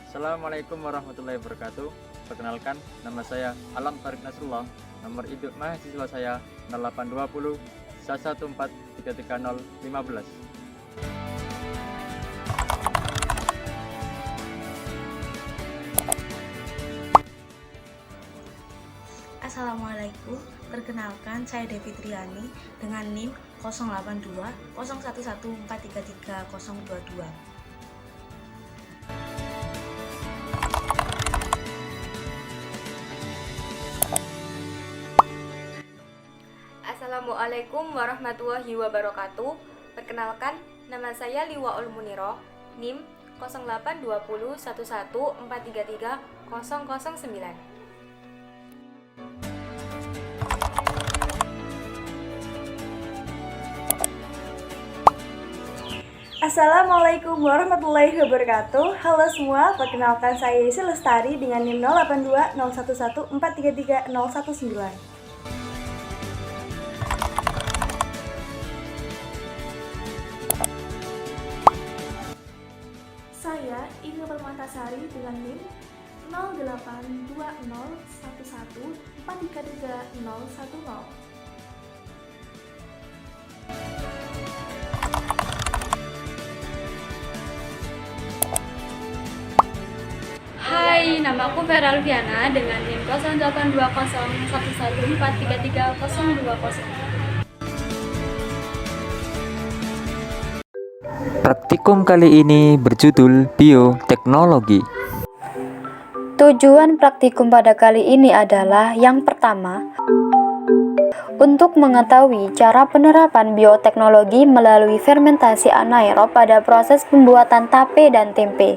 Assalamualaikum warahmatullahi wabarakatuh. Perkenalkan, nama saya Alam Farid Nasrullah. Nomor induk mahasiswa saya 0820 114 330 15. Assalamualaikum, perkenalkan saya Devi Triani dengan NIM 082 011 433 022. Assalamualaikum warahmatullahi wabarakatuh. Perkenalkan, nama saya Liwaul Muniro, NIM 0820 11 433 009. Assalamualaikum warahmatullahi wabarakatuh. Halo semua, perkenalkan saya Yesi Lestari dengan NIM 082 011 433 019. Saya Inge Permatasari dengan NIM 0820 11 433 010. Hai, namaku Vera Alfiana dengan NIM 0820 11 433 020. Praktikum kali ini berjudul Bioteknologi. Tujuan praktikum pada kali ini adalah yang pertama, untuk mengetahui cara penerapan bioteknologi melalui fermentasi anaerob pada proses pembuatan tape dan tempe.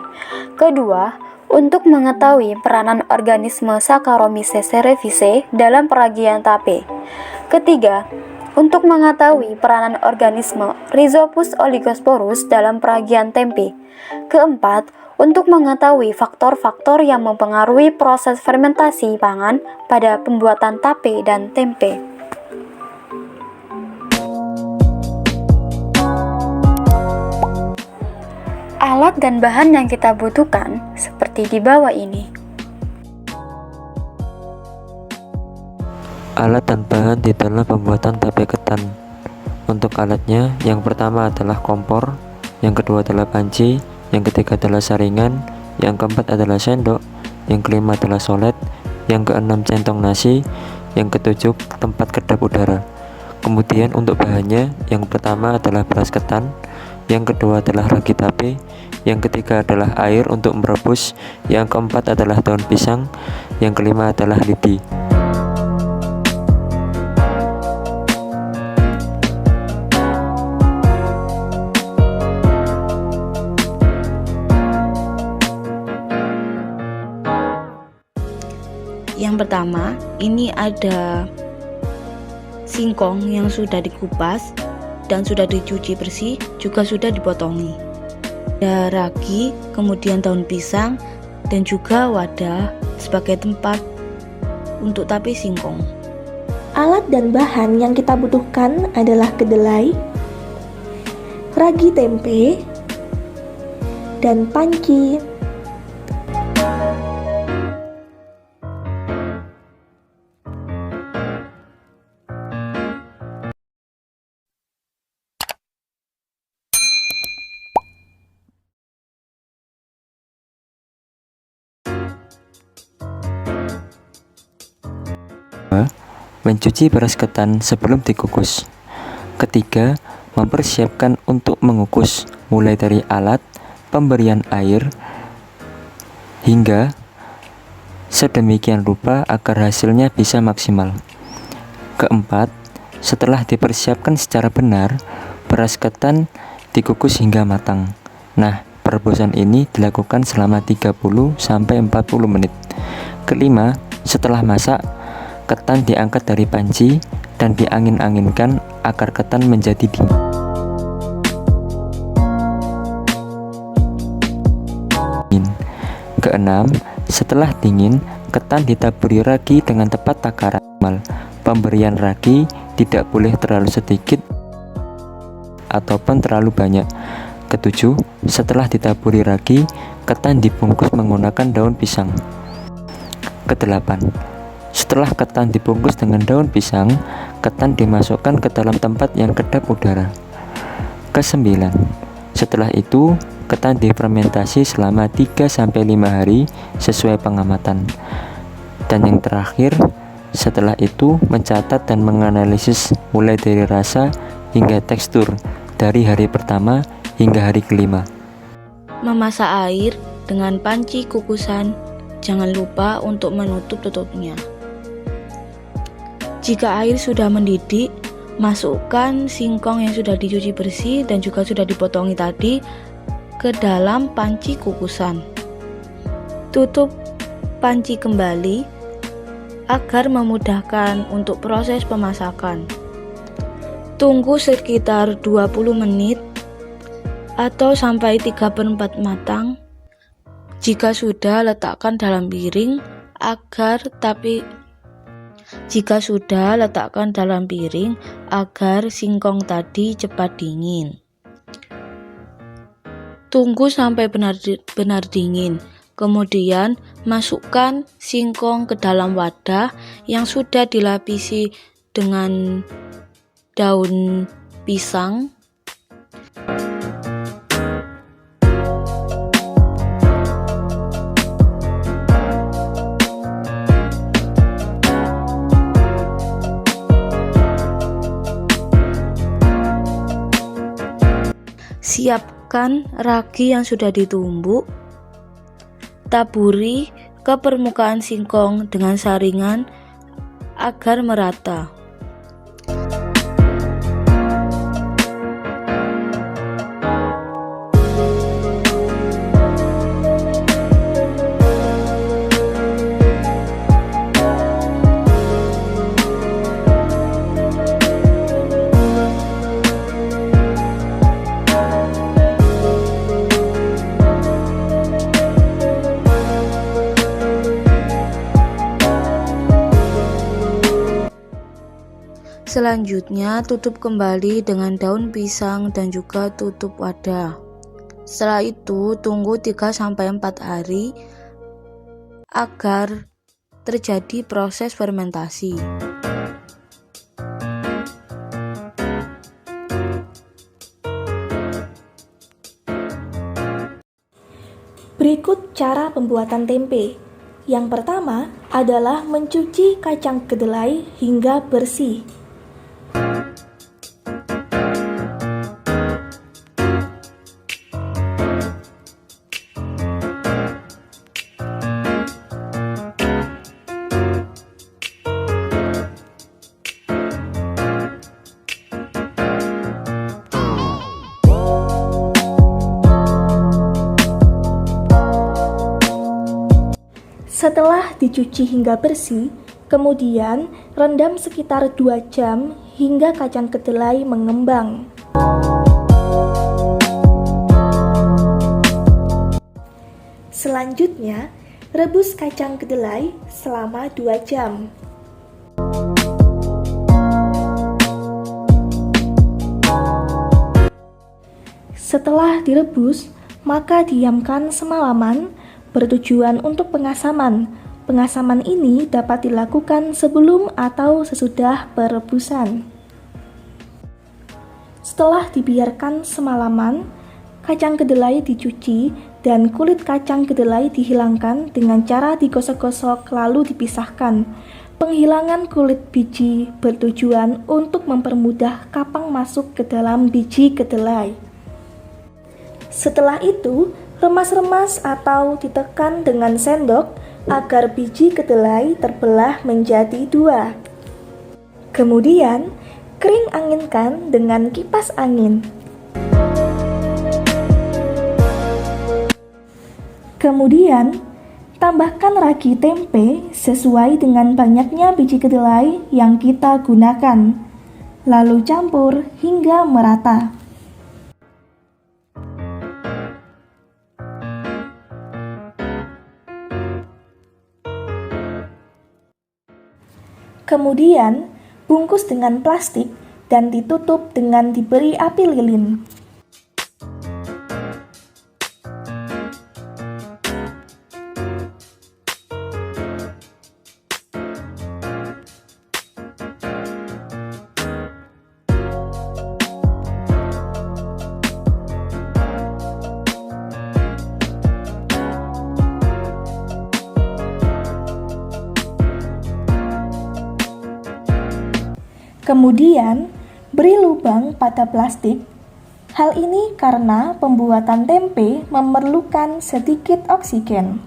Kedua, untuk mengetahui peranan organisme Saccharomyces cerevisiae dalam peragian tape. Ketiga, untuk mengetahui peranan organisme Rhizopus oligosporus dalam peragian tempe. Keempat, untuk mengetahui faktor-faktor yang mempengaruhi proses fermentasi pangan pada pembuatan tape dan tempe. Alat dan bahan yang kita butuhkan seperti di bawah ini. Alat dan bahan di dalam pembuatan tape ketan. Untuk alatnya, yang pertama adalah kompor, yang kedua adalah panci, yang ketiga adalah saringan, yang keempat adalah sendok, yang kelima adalah solet, yang keenam centong nasi, yang ketujuh tempat kedap udara. Kemudian untuk bahannya, yang pertama adalah beras ketan, yang kedua adalah ragi tape, yang ketiga adalah air untuk merebus, yang keempat adalah daun pisang, yang kelima adalah lidi. Yang pertama, ini ada singkong yang sudah dikupas dan sudah dicuci bersih, juga sudah dipotongi. Ada ragi, kemudian daun pisang, dan juga wadah sebagai tempat untuk tape singkong. Alat dan bahan yang kita butuhkan adalah kedelai, ragi tempe, dan panci. Mencuci beras ketan sebelum dikukus. Ketiga, mempersiapkan untuk mengukus, mulai dari alat, pemberian air, hingga sedemikian rupa agar hasilnya bisa maksimal. Keempat, setelah dipersiapkan secara benar, beras ketan dikukus hingga matang. Nah, perebusan ini dilakukan selama 30-40 menit. Kelima, setelah masak, ketan diangkat dari panci dan diangin-anginkan agar ketan menjadi dingin. Keenam, setelah dingin, ketan ditaburi ragi dengan tepat takaran. Pemberian ragi tidak boleh terlalu sedikit ataupun terlalu banyak. Ketujuh, setelah ditaburi ragi, ketan dibungkus menggunakan daun pisang. Kedelapan, setelah ketan dibungkus dengan daun pisang, ketan dimasukkan ke dalam tempat yang kedap udara. Kesembilan, setelah itu ketan difermentasi selama 3-5 hari sesuai pengamatan. Dan yang terakhir, setelah itu mencatat dan menganalisis mulai dari rasa hingga tekstur dari hari pertama hingga hari kelima. Memasak air dengan panci kukusan, jangan lupa untuk menutup tutupnya. Jika air sudah mendidih, masukkan singkong yang sudah dicuci bersih dan juga sudah dipotongi tadi ke dalam panci kukusan. Tutup panci kembali agar memudahkan untuk proses pemasakan. Tunggu sekitar 20 menit atau sampai 3/4 matang. Jika sudah, letakkan dalam piring agar singkong tadi cepat dingin. Tunggu sampai benar-benar dingin. Kemudian masukkan singkong ke dalam wadah yang sudah dilapisi dengan daun pisang. Siapkan ragi yang sudah ditumbuk. Taburi ke permukaan singkong dengan saringan agar merata. Selanjutnya, tutup kembali dengan daun pisang dan juga tutup wadah. Setelah itu, tunggu 3-4 hari agar terjadi proses fermentasi. Berikut cara pembuatan tempe. Yang pertama adalah mencuci kacang kedelai hingga bersih. Setelah dicuci hingga bersih, kemudian rendam sekitar 2 jam hingga kacang kedelai mengembang. Selanjutnya, rebus kacang kedelai selama 2 jam. Setelah direbus, maka diamkan semalaman bertujuan untuk pengasaman. Pengasaman ini dapat dilakukan sebelum atau sesudah perebusan. Setelah dibiarkan semalaman, kacang kedelai dicuci dan kulit kacang kedelai dihilangkan dengan cara digosok-gosok lalu dipisahkan. Penghilangan kulit biji bertujuan untuk mempermudah kapang masuk ke dalam biji kedelai. Setelah itu, remas-remas atau ditekan dengan sendok agar biji kedelai terbelah menjadi 2. Kemudian, kering anginkan dengan kipas angin. Kemudian, Tambahkan ragi tempe sesuai dengan banyaknya biji kedelai yang kita gunakan. Lalu campur hingga merata. Kemudian, bungkus dengan plastik dan ditutup dengan diberi api lilin. Kemudian, beri lubang pada plastik. Hal ini karena pembuatan tempe memerlukan sedikit oksigen.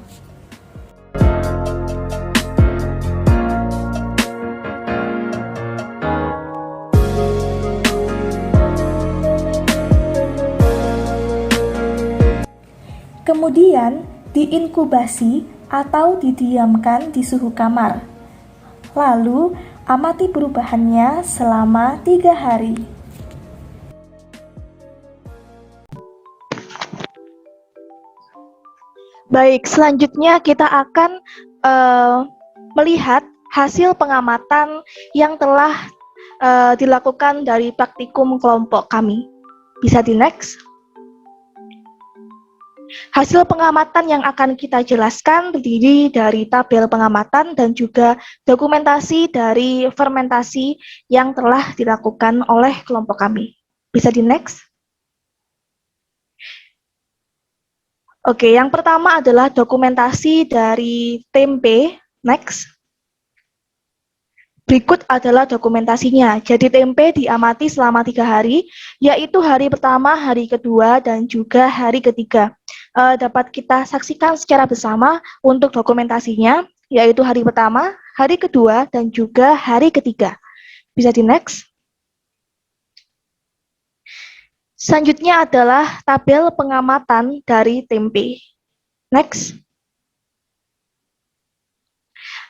Kemudian, diinkubasi atau didiamkan di suhu kamar. Lalu, amati perubahannya selama 3 hari. Baik, selanjutnya kita akan melihat hasil pengamatan yang telah dilakukan dari praktikum kelompok kami. Bisa di next. Hasil pengamatan yang akan kita jelaskan terdiri dari tabel pengamatan dan juga dokumentasi dari fermentasi yang telah dilakukan oleh kelompok kami. Bisa di next. Oke, yang pertama adalah dokumentasi dari tempe. Next. Berikut adalah dokumentasinya. Jadi tempe diamati selama 3 hari, yaitu hari pertama, hari kedua, dan juga hari ketiga. Dapat kita saksikan secara bersama untuk dokumentasinya, yaitu hari pertama, hari kedua, dan juga hari ketiga. Bisa di next. Selanjutnya adalah tabel pengamatan dari tempe. Next.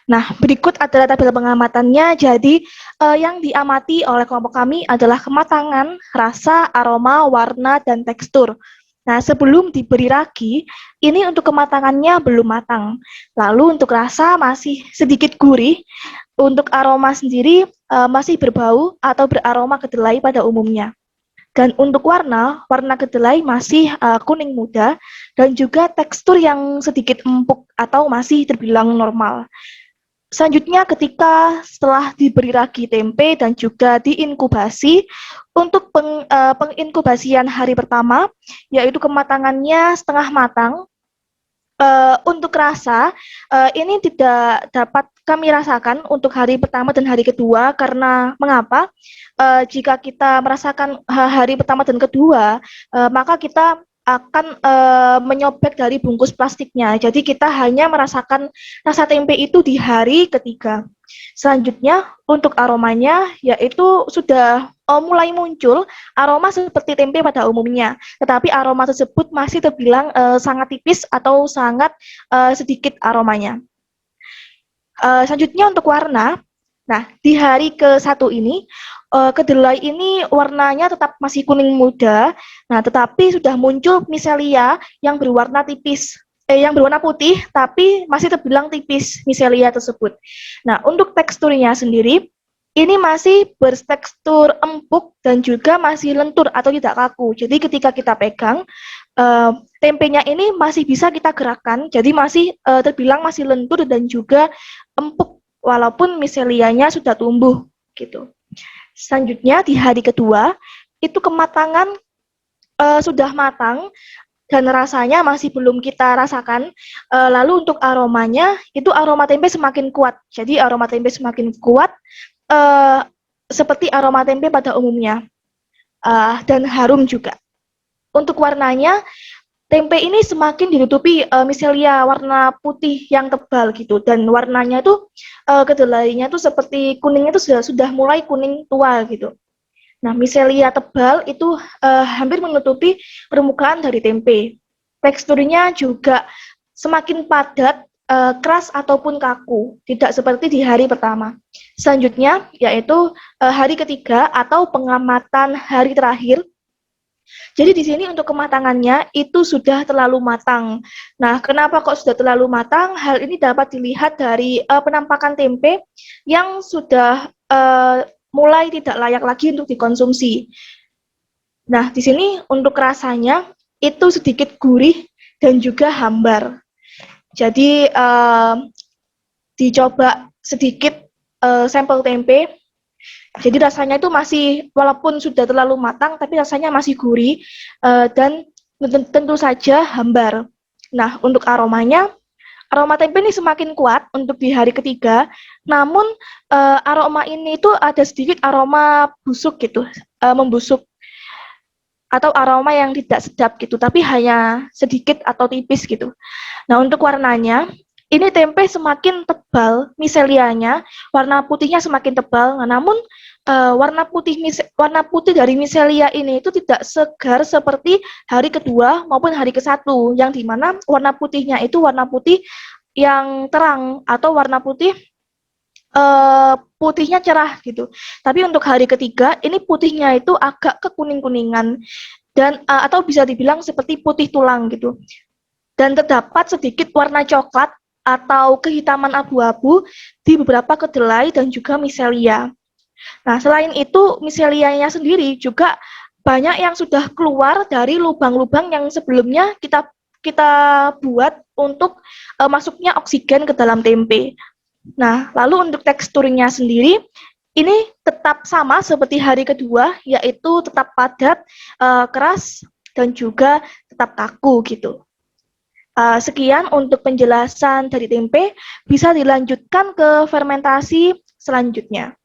Nah, berikut adalah tabel pengamatannya. Jadi, yang diamati oleh kelompok kami adalah kematangan, rasa, aroma, warna, dan tekstur. Nah, sebelum diberi ragi, ini untuk kematangannya belum matang. Lalu untuk rasa masih sedikit gurih. Untuk aroma sendiri masih berbau atau beraroma kedelai pada umumnya. Dan untuk warna kedelai masih kuning muda dan juga tekstur yang sedikit empuk atau masih terbilang normal. Selanjutnya ketika setelah diberi ragi tempe dan juga diinkubasi, untuk penginkubasian hari pertama, yaitu kematangannya setengah matang. Untuk rasa, ini tidak dapat kami rasakan untuk hari pertama dan hari kedua, karena mengapa? Jika kita merasakan hari pertama dan kedua, maka kita akan menyobek dari bungkus plastiknya. Jadi kita hanya merasakan rasa tempe itu di hari ketiga. Selanjutnya untuk aromanya, yaitu sudah mulai muncul aroma seperti tempe pada umumnya. Tetapi aroma tersebut masih terbilang sangat tipis atau sangat sedikit aromanya. Selanjutnya untuk warna. Nah, di hari ke-1 ini, kedelai ini warnanya tetap masih kuning muda, nah tetapi sudah muncul miselia yang berwarna tipis, yang berwarna putih, tapi masih terbilang tipis miselia tersebut. Nah, untuk teksturnya sendiri, ini masih bertekstur empuk dan juga masih lentur atau tidak kaku. Jadi ketika kita pegang, tempenya ini masih bisa kita gerakkan, jadi masih terbilang masih lentur dan juga empuk, walaupun miselianya sudah tumbuh gitu. Selanjutnya di hari kedua itu kematangan sudah matang dan rasanya masih belum kita rasakan. Lalu untuk aromanya itu aroma tempe semakin kuat. Jadi aroma tempe semakin kuat seperti aroma tempe pada umumnya dan harum juga. Untuk warnanya, tempe ini semakin ditutupi miselia warna putih yang tebal gitu, dan warnanya itu kedelainya itu seperti kuningnya itu sudah mulai kuning tua gitu. Nah, miselia tebal itu hampir menutupi permukaan dari tempe. Teksturnya juga semakin padat keras ataupun kaku, tidak seperti di hari pertama. Selanjutnya yaitu hari ketiga atau pengamatan hari terakhir. Jadi di sini untuk kematangannya itu sudah terlalu matang. Nah, kenapa kok sudah terlalu matang? Hal ini dapat dilihat dari penampakan tempe yang sudah mulai tidak layak lagi untuk dikonsumsi. Nah, di sini untuk rasanya itu sedikit gurih dan juga hambar. Jadi dicoba sedikit sampel tempe. Jadi rasanya itu masih, walaupun sudah terlalu matang, tapi rasanya masih gurih dan tentu saja hambar. Nah, untuk aromanya, aroma tempe ini semakin kuat untuk di hari ketiga, namun aroma ini itu ada sedikit aroma busuk gitu, membusuk, atau aroma yang tidak sedap gitu, tapi hanya sedikit atau tipis gitu. Nah, untuk warnanya, ini tempe semakin tebal, miselianya, warna putihnya semakin tebal, namun warna putih dari miselia ini itu tidak segar seperti hari kedua maupun hari ke-1, yang dimana warna putihnya itu warna putih yang terang atau warna putih putihnya cerah gitu. Tapi untuk hari ketiga ini putihnya itu agak kekuning-kuningan dan atau bisa dibilang seperti putih tulang gitu. Dan terdapat sedikit warna coklat atau kehitaman abu-abu di beberapa kedelai dan juga miselia. Nah, selain itu miselianya sendiri juga banyak yang sudah keluar dari lubang-lubang yang sebelumnya kita buat untuk masuknya oksigen ke dalam tempe. Nah, lalu untuk teksturnya sendiri, ini tetap sama seperti hari kedua, yaitu tetap padat, keras, dan juga tetap kaku gitu. Sekian untuk penjelasan dari tempe, bisa dilanjutkan ke fermentasi selanjutnya.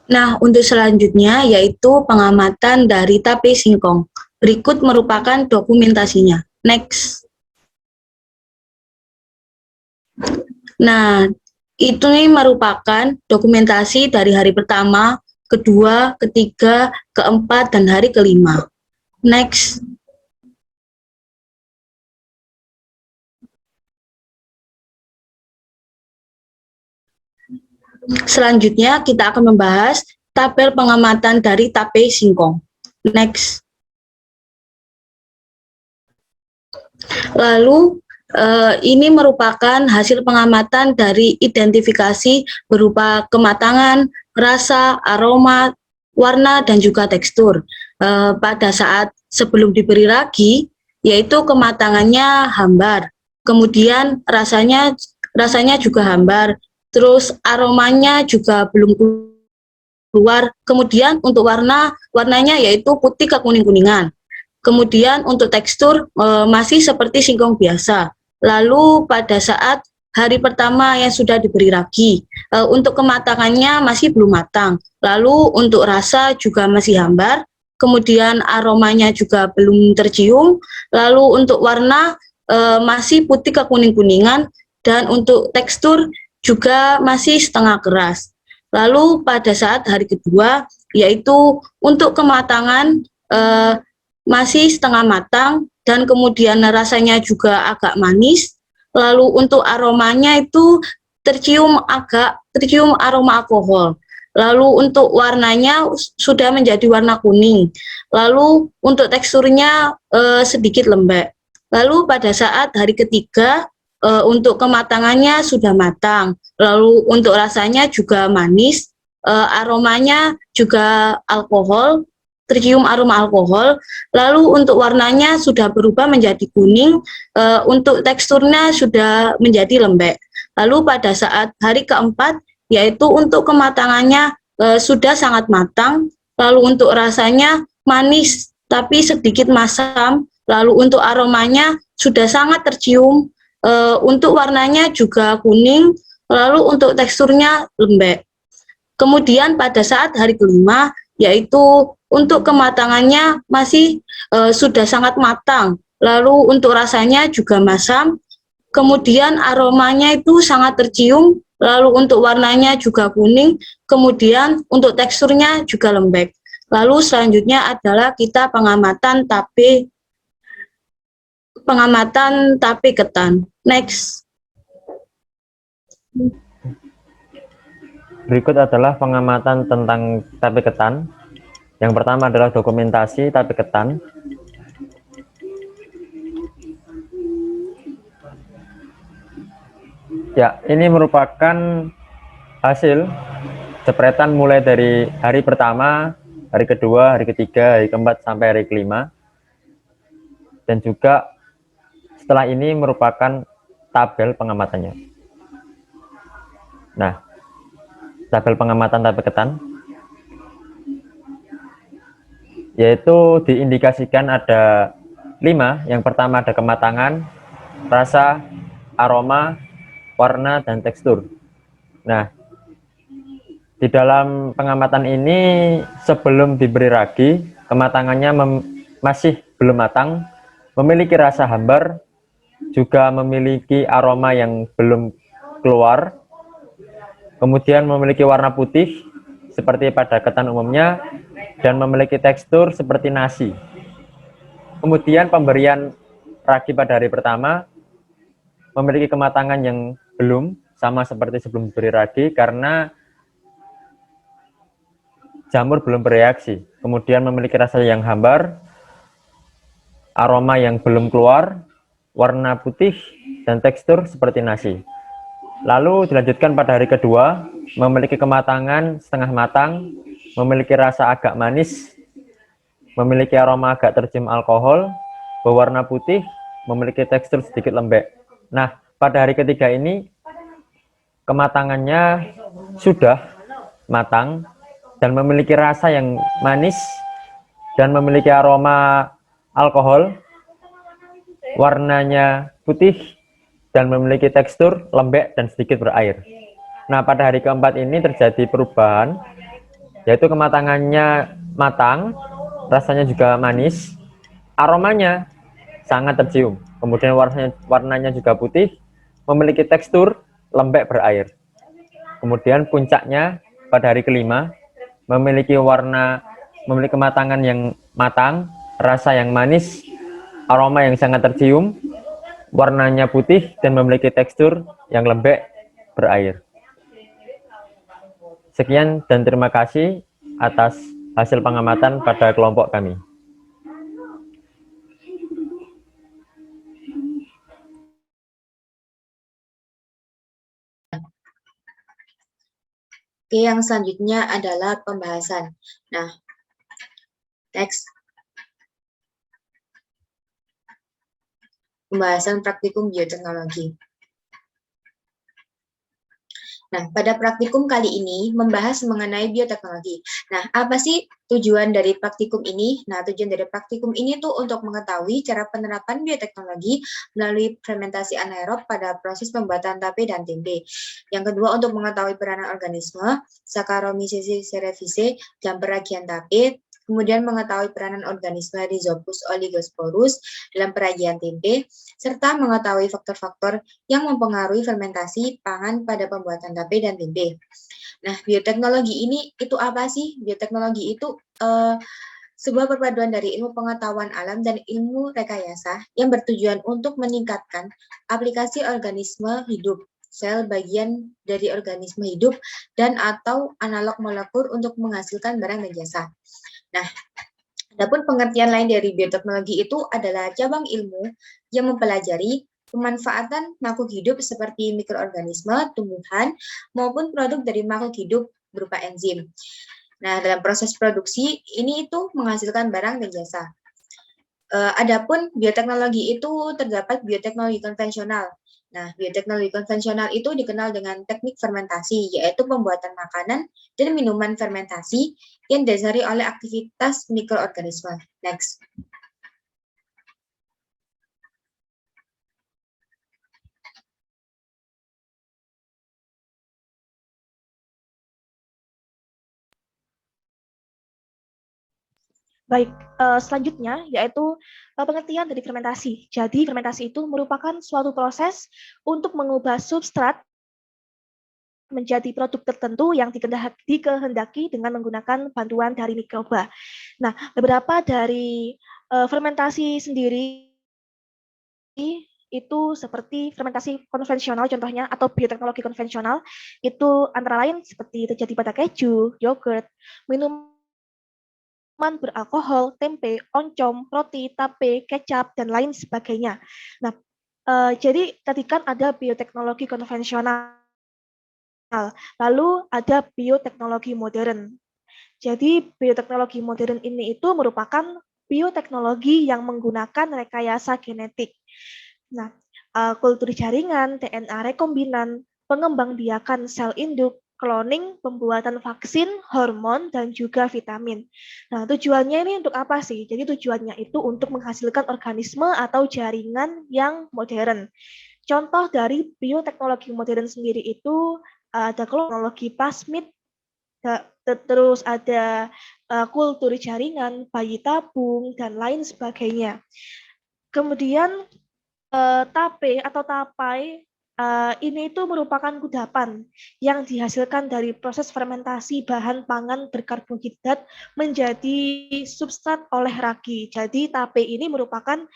Nah, untuk selanjutnya yaitu pengamatan dari tape singkong. Berikut merupakan dokumentasinya. Next. Nah, itu nih merupakan dokumentasi dari hari pertama, kedua, ketiga, keempat, dan hari kelima. Next. Selanjutnya kita akan membahas tabel pengamatan dari tape singkong. Next. Lalu ini merupakan hasil pengamatan dari identifikasi berupa kematangan, rasa, aroma, warna, dan juga tekstur. Pada saat sebelum diberi ragi, yaitu kematangannya hambar, kemudian rasanya juga hambar, terus aromanya juga belum keluar, kemudian untuk warnanya yaitu putih kekuning-kuningan. Kemudian untuk tekstur masih seperti singkong biasa. Lalu pada saat hari pertama yang sudah diberi ragi, untuk kematangannya masih belum matang. Lalu untuk rasa juga masih hambar, kemudian aromanya juga belum tercium. Lalu untuk warna masih putih kekuning-kuningan, dan untuk tekstur juga masih setengah keras. Lalu pada saat hari kedua, yaitu untuk kematangan masih setengah matang, dan kemudian rasanya juga agak manis. Lalu untuk aromanya itu tercium aroma alkohol. Lalu untuk warnanya sudah menjadi warna kuning. Lalu untuk teksturnya sedikit lembek. Lalu pada saat hari ketiga, untuk kematangannya sudah matang. Lalu untuk rasanya juga manis, aromanya juga alkohol, tercium aroma alkohol. Lalu untuk warnanya sudah berubah menjadi kuning, untuk teksturnya sudah menjadi lembek. Lalu pada saat hari keempat, yaitu untuk kematangannya sudah sangat matang, lalu untuk rasanya manis tapi sedikit masam, lalu untuk aromanya sudah sangat tercium, untuk warnanya juga kuning, lalu untuk teksturnya lembek. Kemudian pada saat hari kelima, yaitu untuk kematangannya masih sudah sangat matang, lalu untuk rasanya juga masam, kemudian aromanya itu sangat tercium, lalu untuk warnanya juga kuning, kemudian untuk teksturnya juga lembek. Lalu selanjutnya adalah kita pengamatan tape ketan. Next. Berikut adalah pengamatan tentang tape ketan. Yang pertama adalah dokumentasi tape ketan. Ya, ini merupakan hasil jepretan mulai dari hari pertama, hari kedua, hari ketiga, hari keempat, sampai hari kelima. Dan juga setelah ini merupakan tabel pengamatannya. Nah, tabel pengamatan tape ketan, yaitu diindikasikan ada 5. Yang pertama ada kematangan, rasa, aroma, warna, dan tekstur. Nah, di dalam pengamatan ini sebelum diberi ragi, kematangannya masih belum matang, memiliki rasa hambar, juga memiliki aroma yang belum keluar, kemudian memiliki warna putih seperti pada ketan umumnya, dan memiliki tekstur seperti nasi. Kemudian pemberian ragi pada hari pertama memiliki kematangan yang belum, sama seperti sebelum diberi ragi, karena jamur belum bereaksi. Kemudian memiliki rasa yang hambar, aroma yang belum keluar, warna putih, dan tekstur seperti nasi. Lalu dilanjutkan pada hari kedua, memiliki kematangan setengah matang, memiliki rasa agak manis, memiliki aroma agak tercium alkohol, berwarna putih, memiliki tekstur sedikit lembek. Nah, pada hari ketiga ini kematangannya sudah matang dan memiliki rasa yang manis dan memiliki aroma alkohol, warnanya putih, dan memiliki tekstur lembek dan sedikit berair. Nah, pada hari keempat ini terjadi perubahan, yaitu kematangannya matang, rasanya juga manis, aromanya sangat tercium, kemudian warnanya juga putih, memiliki tekstur lembek berair. Kemudian puncaknya pada hari kelima memiliki kematangan yang matang, rasa yang manis, aroma yang sangat tercium, warnanya putih, dan memiliki tekstur yang lembek berair. Sekian dan terima kasih atas hasil pengamatan pada kelompok kami. Oke, yang selanjutnya adalah pembahasan. Nah, next. Pembahasan praktikum bioteknologi. Nah, pada praktikum kali ini membahas mengenai bioteknologi. Nah, apa sih tujuan dari praktikum ini? Nah, tujuan dari praktikum ini tuh untuk mengetahui cara penerapan bioteknologi melalui fermentasi anaerob pada proses pembuatan tape dan tempe. Yang kedua, untuk mengetahui peranan organisme, Saccharomyces cerevisiae dalam peragian tape. Kemudian mengetahui peranan organisme Rhizopus oligosporus dalam peragian tempe, serta mengetahui faktor-faktor yang mempengaruhi fermentasi pangan pada pembuatan tape dan tempe. Nah, bioteknologi ini itu apa sih? Bioteknologi itu sebuah perpaduan dari ilmu pengetahuan alam dan ilmu rekayasa yang bertujuan untuk meningkatkan aplikasi organisme hidup, sel bagian dari organisme hidup, dan atau analog molekul untuk menghasilkan barang dan jasa. Nah, adapun pengertian lain dari bioteknologi itu adalah cabang ilmu yang mempelajari pemanfaatan makhluk hidup seperti mikroorganisme, tumbuhan, maupun produk dari makhluk hidup berupa enzim. Nah, dalam proses produksi ini itu menghasilkan barang dan jasa. Adapun bioteknologi itu terdapat bioteknologi konvensional. Nah, bioteknologi konvensional itu dikenal dengan teknik fermentasi, yaitu pembuatan makanan dan minuman fermentasi yang didasari oleh aktivitas mikroorganisme. Next. Baik, selanjutnya yaitu pengertian dari fermentasi. Jadi, fermentasi itu merupakan suatu proses untuk mengubah substrat menjadi produk tertentu yang dikehendaki dengan menggunakan bantuan dari mikroba. Nah, beberapa dari fermentasi sendiri itu seperti fermentasi konvensional contohnya atau bioteknologi konvensional itu antara lain seperti terjadi pada keju, yogurt, minuman beralkohol, tempe, oncom, roti, tape, kecap, dan lain sebagainya. Nah, jadi tadi kan ada bioteknologi konvensional, lalu ada bioteknologi modern. Jadi bioteknologi modern ini itu merupakan bioteknologi yang menggunakan rekayasa genetik. Nah, kultur jaringan, DNA rekombinan, pengembangbiakan sel induk, cloning, pembuatan vaksin, hormon, dan juga vitamin. Nah, tujuannya ini untuk apa sih? Jadi tujuannya itu untuk menghasilkan organisme atau jaringan yang modern. Contoh dari bioteknologi modern sendiri itu ada teknologi plasmid, terus ada kultur jaringan, bayi tabung, dan lain sebagainya. Kemudian tape atau tapai ini itu merupakan kudapan yang dihasilkan dari proses fermentasi bahan pangan berkarbohidrat menjadi substrat oleh ragi. Jadi tape ini merupakan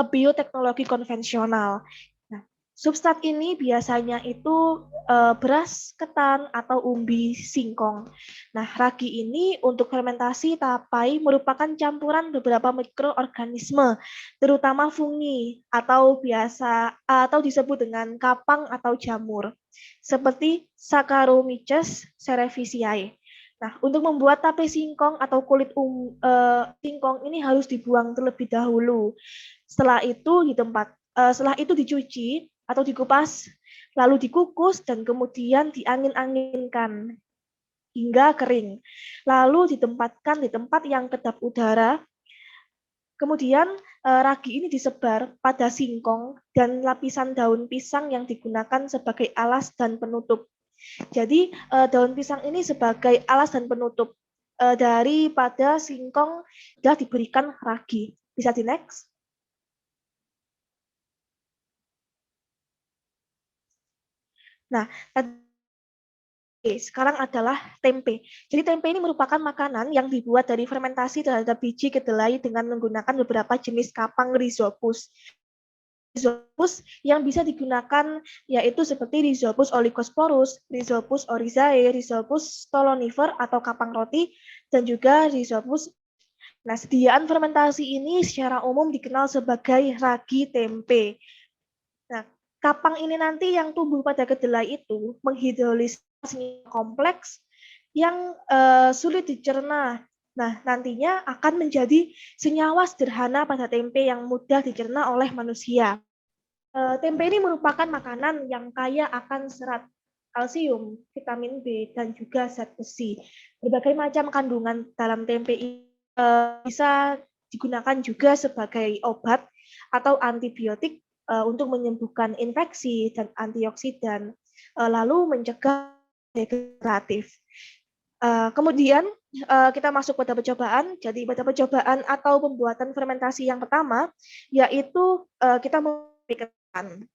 bioteknologi konvensional. Nah, substrat ini biasanya itu beras ketan atau umbi singkong. Nah, ragi ini untuk fermentasi tapai merupakan campuran beberapa mikroorganisme, terutama fungi atau disebut dengan kapang atau jamur, seperti Saccharomyces cerevisiae. Nah, untuk membuat tape singkong atau kulit singkong ini harus dibuang terlebih dahulu. Setelah itu dicuci atau dikupas, lalu dikukus dan kemudian diangin-anginkan hingga kering. Lalu ditempatkan di tempat yang kedap udara. Kemudian ragi ini disebar pada singkong dan lapisan daun pisang yang digunakan sebagai alas dan penutup. Jadi daun pisang ini sebagai alas dan penutup daripada singkong sudah diberikan ragi. Bisa di next. Nah, sekarang adalah tempe. Jadi tempe ini merupakan makanan yang dibuat dari fermentasi terhadap biji kedelai dengan menggunakan beberapa jenis kapang Rhizopus. Rhizopus yang bisa digunakan yaitu seperti Rhizopus oligosporus, Rhizopus oryzae, Rhizopus stolonifer atau kapang roti, dan juga Rhizopus. Nah, sediaan fermentasi ini secara umum dikenal sebagai ragi tempe. Nah, kapang ini nanti yang tumbuh pada kedelai itu menghidrolisasi kompleks yang sulit dicerna. Nah, nantinya akan menjadi senyawa sederhana pada tempe yang mudah dicerna oleh manusia. Tempe ini merupakan makanan yang kaya akan serat, kalsium, vitamin B, dan juga zat besi. Berbagai macam kandungan dalam tempe ini bisa digunakan juga sebagai obat atau antibiotik untuk menyembuhkan infeksi dan antioksidan, lalu mencegah degeneratif. Kemudian kita masuk pada percobaan. Jadi pada percobaan atau pembuatan fermentasi yang pertama, yaitu kita membuat ketan.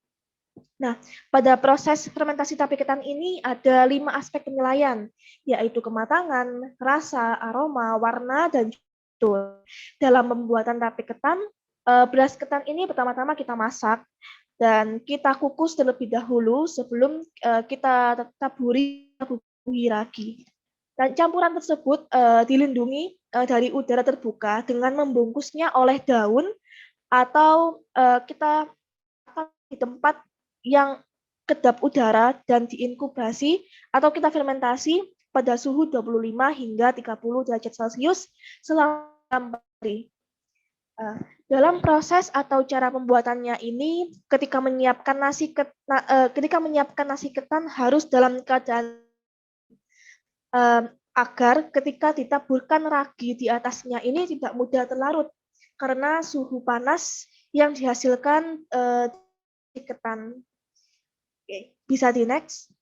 Nah, pada proses fermentasi tape ketan ini ada 5 aspek penilaian, yaitu kematangan, rasa, aroma, warna, dan tekstur. Dalam pembuatan tape ketan, beras ketan ini pertama-tama kita masak dan kita kukus terlebih dahulu sebelum kita taburi ragi. Dan campuran tersebut dilindungi dari udara terbuka dengan membungkusnya oleh daun atau kita di tempat yang kedap udara dan diinkubasi atau kita fermentasi pada suhu 25 hingga 30 derajat Celcius selama 4 hari. Dalam proses atau cara pembuatannya ini, ketika menyiapkan nasi ketan harus dalam keadaan agar ketika ditaburkan ragi di atasnya ini tidak mudah terlarut karena suhu panas yang dihasilkan di ketan. Oke, bisa di next.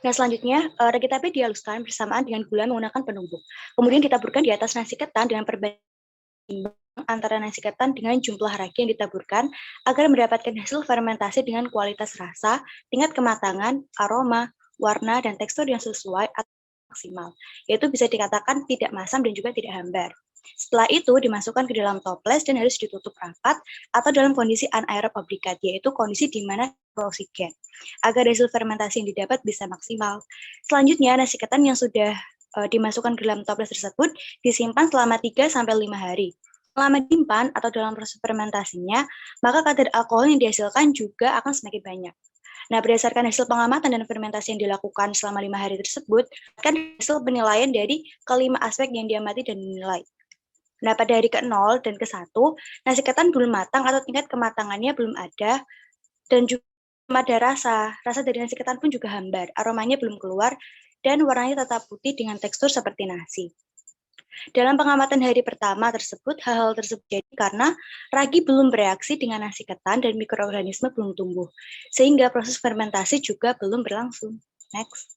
Nah, selanjutnya, ragi tape dihaluskan bersamaan dengan gula menggunakan penumbuk. Kemudian ditaburkan di atas nasi ketan dengan perbandingan antara nasi ketan dengan jumlah ragi yang ditaburkan agar mendapatkan hasil fermentasi dengan kualitas rasa, tingkat kematangan, aroma, warna, dan tekstur yang sesuai atau maksimal. Yaitu bisa dikatakan tidak masam dan juga tidak hambar. Setelah itu dimasukkan ke dalam toples dan harus ditutup rapat atau dalam kondisi anaerob obligat, yaitu kondisi di mana oksigen, agar hasil fermentasi yang didapat bisa maksimal. Selanjutnya, nasi ketan yang sudah dimasukkan ke dalam toples tersebut disimpan selama 3-5 hari. Selama disimpan atau dalam proses fermentasinya, maka kadar alkohol yang dihasilkan juga akan semakin banyak. Nah, berdasarkan hasil pengamatan dan fermentasi yang dilakukan selama 5 hari tersebut, kan hasil penilaian dari kelima aspek yang diamati dan dinilai. Nah, pada hari ke-0 dan ke-1, nasi ketan belum matang atau tingkat kematangannya belum ada, dan juga belum ada rasa. Rasa dari nasi ketan pun juga hambar, aromanya belum keluar, dan warnanya tetap putih dengan tekstur seperti nasi. Dalam pengamatan hari pertama tersebut, hal-hal tersebut jadi karena ragi belum bereaksi dengan nasi ketan dan mikroorganisme belum tumbuh, sehingga proses fermentasi juga belum berlangsung. Next.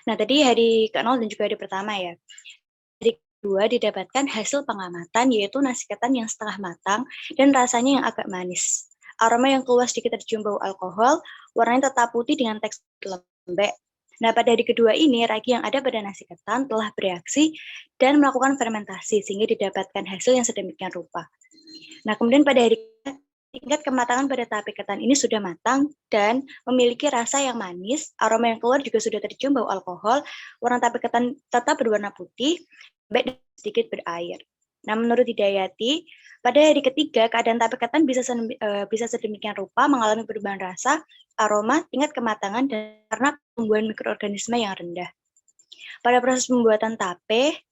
Nah, tadi hari ke-0 dan juga hari pertama ya. Hari kedua didapatkan hasil pengamatan, yaitu nasi ketan yang setengah matang dan rasanya yang agak manis. Aroma yang keluar sedikit tercium bau alkohol, warnanya tetap putih dengan tekstur lembek. Nah, pada hari kedua ini, ragi yang ada pada nasi ketan telah bereaksi dan melakukan fermentasi, sehingga didapatkan hasil yang sedemikian rupa. Nah, kemudian pada hari tingkat kematangan pada tape ketan ini sudah matang dan memiliki rasa yang manis, aroma yang keluar juga sudah tercium bau alkohol, warna tape ketan tetap berwarna putih, baik dan sedikit berair. Nah, menurut Hidayati, pada hari ketiga keadaan tape ketan bisa sedemikian rupa mengalami perubahan rasa, aroma, tingkat kematangan, dan karena pertumbuhan mikroorganisme yang rendah. Pada proses pembuatan tape,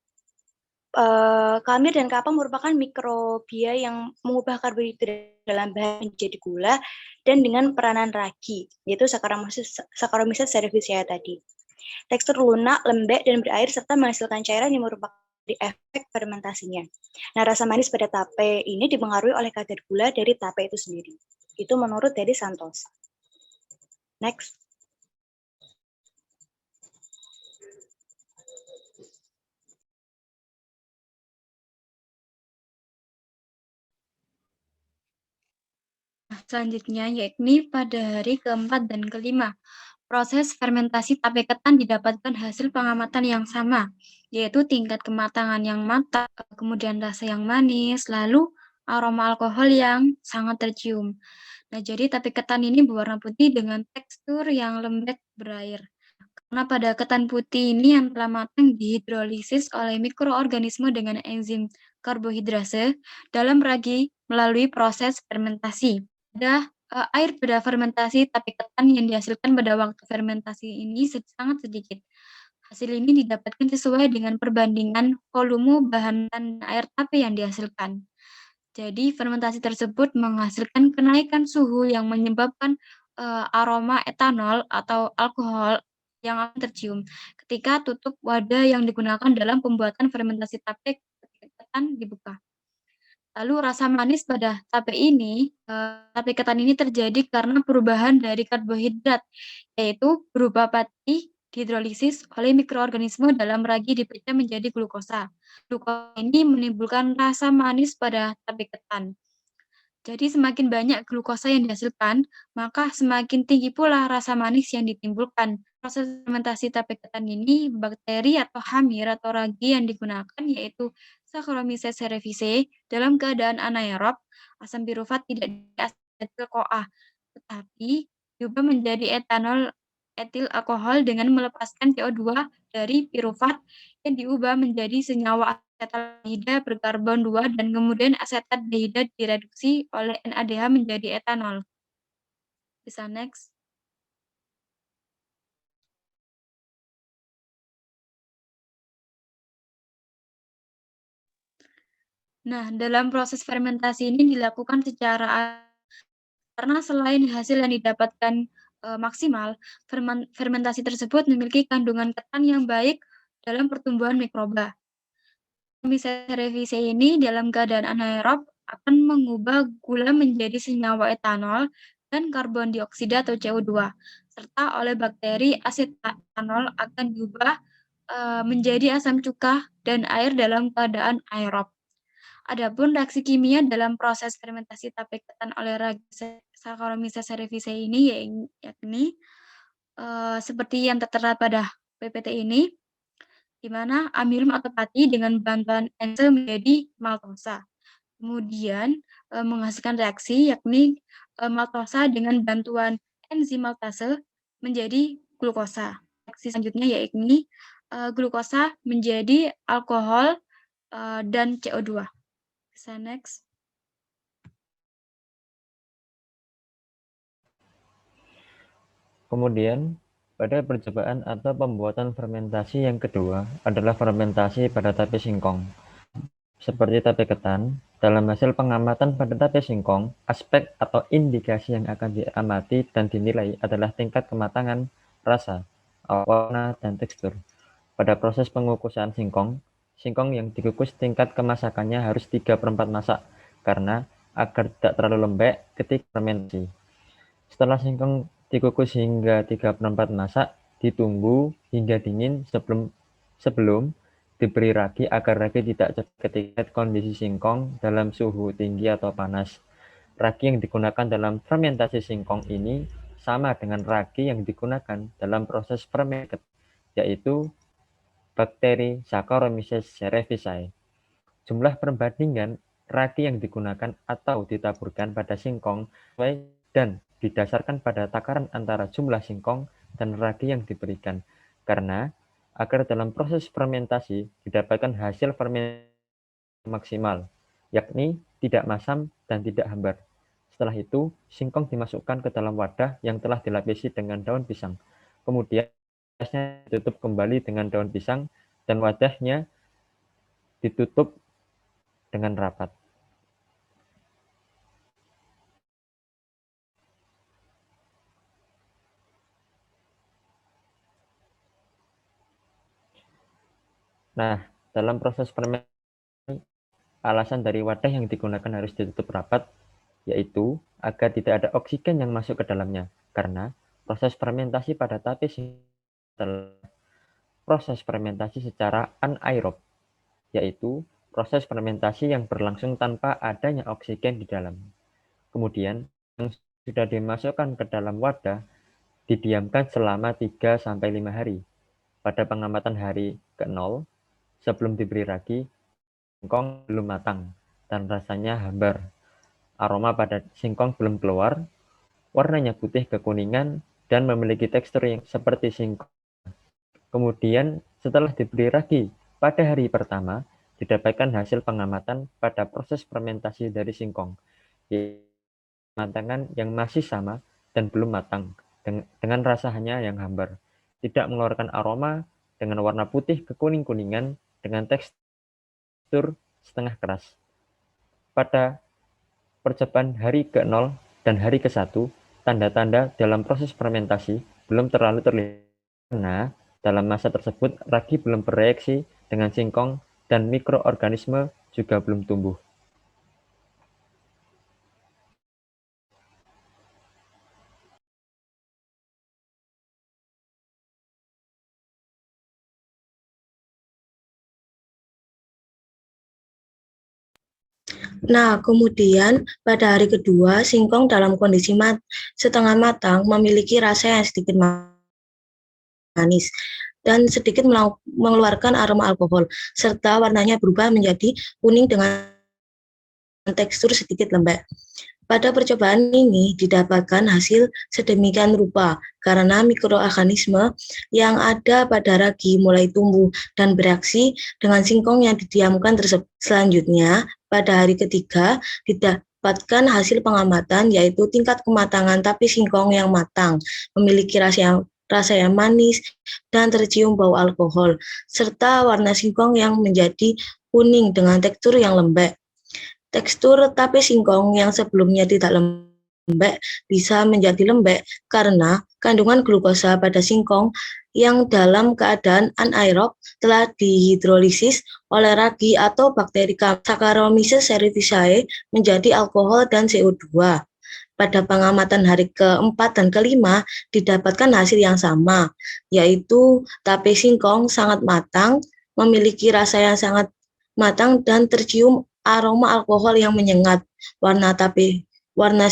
kamir dan kapang merupakan mikrobia yang mengubah karbohidrat dalam bahan menjadi gula dan dengan peranan ragi, yaitu Saccharomyces cerevisiae tadi. Tekstur lunak, lembek, dan berair serta menghasilkan cairan yang merupakan efek fermentasinya. Nah, rasa manis pada tape ini dipengaruhi oleh kadar gula dari tape itu sendiri. Itu menurut dari Santosa. Next. Selanjutnya, yakni pada hari keempat dan kelima, proses fermentasi tape ketan didapatkan hasil pengamatan yang sama, yaitu tingkat kematangan yang matang, kemudian rasa yang manis, lalu aroma alkohol yang sangat tercium. Nah, jadi tape ketan ini berwarna putih dengan tekstur yang lembek berair. Karena pada ketan putih ini yang telah matang dihidrolisis oleh mikroorganisme dengan enzim karbohidrase dalam ragi melalui proses fermentasi. Ada air pada fermentasi tape ketan yang dihasilkan pada waktu fermentasi ini sangat sedikit. Hasil ini didapatkan sesuai dengan perbandingan volume bahan dan air tape yang dihasilkan. Jadi fermentasi tersebut menghasilkan kenaikan suhu yang menyebabkan aroma etanol atau alkohol yang akan tercium ketika tutup wadah yang digunakan dalam pembuatan fermentasi tape ketan dibuka. Lalu rasa manis pada tape ketan ini terjadi karena perubahan dari karbohidrat, yaitu berupa pati dihidrolisis oleh mikroorganisme dalam ragi dipecah menjadi glukosa. Glukosa ini menimbulkan rasa manis pada tape ketan. Jadi semakin banyak glukosa yang dihasilkan, maka semakin tinggi pula rasa manis yang ditimbulkan. Proses fermentasi tape ketan ini, bakteri atau hamir atau ragi yang digunakan yaitu Saccharomyces cerevisiae dalam keadaan anaerob, asam pirufat tidak diasetil-CoA, tetapi diubah menjadi etil alkohol dengan melepaskan CO2 dari pirufat yang diubah menjadi senyawa asetaldehida berkarbon 2 dan kemudian asetaldehida direduksi oleh NADH menjadi etanol. Bisa next. Nah, dalam proses fermentasi ini dilakukan secara karena selain hasil yang didapatkan maksimal, fermentasi tersebut memiliki kandungan ketan yang baik dalam pertumbuhan mikroba. Saccharomyces cerevisiae ini dalam keadaan anaerob akan mengubah gula menjadi senyawa etanol dan karbon dioksida atau CO2, serta oleh bakteri asetanol akan diubah menjadi asam cuka dan air dalam keadaan aerob. Adapun reaksi kimia dalam proses fermentasi tape ketan oleh Saccharomyces cerevisiae ini yakni seperti yang tertera pada PPT ini, di mana amilum atau pati dengan bantuan enzim menjadi maltosa. Kemudian menghasilkan reaksi yakni maltosa dengan bantuan enzim maltase menjadi glukosa. Reaksi selanjutnya yakni glukosa menjadi alkohol dan CO2. Bisa next. Kemudian, pada percobaan atau pembuatan fermentasi yang kedua adalah fermentasi pada tape singkong. Seperti tape ketan, dalam hasil pengamatan pada tape singkong, aspek atau indikasi yang akan diamati dan dinilai adalah tingkat kematangan, rasa, warna, dan tekstur. Pada proses pengukusan singkong yang dikukus tingkat kemasakannya harus 3/4 masak, karena agar tidak terlalu lembek ketika fermentasi. Setelah singkong dikukus hingga 3/4 masak, ditunggu hingga dingin sebelum diberi ragi agar ragi tidak cocok ketika kondisi singkong dalam suhu tinggi atau panas. Ragi yang digunakan dalam fermentasi singkong ini sama dengan ragi yang digunakan dalam proses fermentasi, yaitu bakteri Saccharomyces cerevisiae. Jumlah perbandingan ragi yang digunakan atau ditaburkan pada singkong sesuai dan didasarkan pada takaran antara jumlah singkong dan ragi yang diberikan, karena agar dalam proses fermentasi didapatkan hasil fermentasi maksimal, yakni tidak masam dan tidak hambar. Setelah itu, singkong dimasukkan ke dalam wadah yang telah dilapisi dengan daun pisang. Kemudian, atasnya ditutup kembali dengan daun pisang dan wadahnya ditutup dengan rapat. Nah, dalam proses fermentasi, alasan dari wadah yang digunakan harus ditutup rapat, yaitu agar tidak ada oksigen yang masuk ke dalamnya, karena proses fermentasi pada tape adalah proses fermentasi secara anaerob, yaitu proses fermentasi yang berlangsung tanpa adanya oksigen di dalam. Kemudian, yang sudah dimasukkan ke dalam wadah didiamkan selama 3-5 hari. Pada pengamatan hari ke-0, sebelum diberi ragi, singkong belum matang dan rasanya hambar. Aroma pada singkong belum keluar, warnanya putih kekuningan dan memiliki tekstur yang seperti singkong. Kemudian setelah diberi ragi pada hari pertama, didapatkan hasil pengamatan pada proses fermentasi dari singkong, yaitu kematangan yang masih sama dan belum matang, dengan rasa hanya yang hambar, tidak mengeluarkan aroma, dengan warna putih kekuning-kuningan, dengan tekstur setengah keras. Pada percobaan hari ke-0 dan hari ke-1, tanda-tanda dalam proses fermentasi belum terlalu terlihat, karena dalam masa tersebut ragi belum bereaksi dengan singkong dan mikroorganisme juga belum tumbuh. Nah, kemudian pada hari kedua, singkong dalam kondisi setengah matang memiliki rasa yang sedikit manis dan sedikit mengeluarkan aroma alkohol, serta warnanya berubah menjadi kuning dengan tekstur sedikit lembek. Pada percobaan ini didapatkan hasil sedemikian rupa karena mikroorganisme yang ada pada ragi mulai tumbuh dan bereaksi dengan singkong yang didiamkan tersebut. Selanjutnya, pada hari ketiga didapatkan hasil pengamatan yaitu tingkat kematangan tape singkong yang matang, memiliki rasa yang manis dan tercium bau alkohol, serta warna singkong yang menjadi kuning dengan tekstur yang lembek. Tekstur tape singkong yang sebelumnya tidak lembek bisa menjadi lembek karena kandungan glukosa pada singkong yang dalam keadaan anaerob telah dihidrolisis oleh ragi atau bakteri Saccharomyces cerevisiae menjadi alkohol dan CO2. Pada pengamatan hari keempat dan kelima didapatkan hasil yang sama, yaitu tape singkong sangat matang, memiliki rasa yang sangat matang dan tercium aroma alkohol yang menyengat. Warna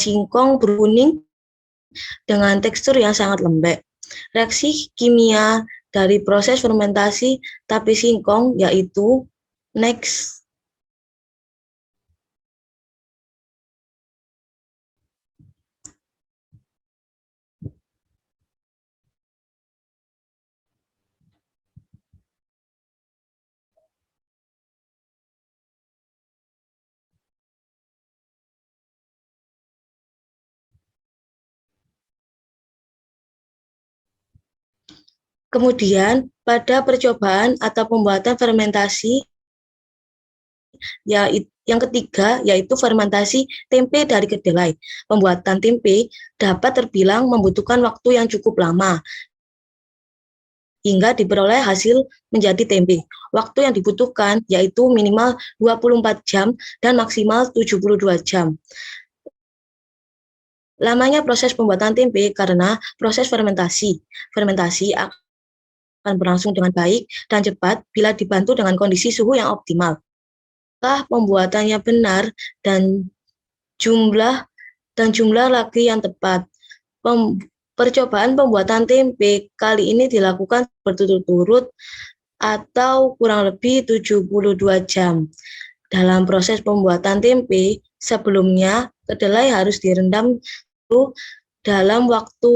singkong berkuning dengan tekstur yang sangat lembek. Reaksi kimia dari proses fermentasi tape singkong yaitu next. Kemudian, pada percobaan atau pembuatan fermentasi, yang ketiga yaitu fermentasi tempe dari kedelai. Pembuatan tempe dapat terbilang membutuhkan waktu yang cukup lama hingga diperoleh hasil menjadi tempe. Waktu yang dibutuhkan yaitu minimal 24 jam dan maksimal 72 jam. Lamanya proses pembuatan tempe karena proses fermentasi. Fermentasi akan berlangsung dengan baik dan cepat bila dibantu dengan kondisi suhu yang optimal. Setelah pembuatannya benar dan jumlah ragi yang tepat. Percobaan pembuatan tempe kali ini dilakukan berturut-turut atau kurang lebih 72 jam. Dalam proses pembuatan tempe, sebelumnya kedelai harus direndam dalam waktu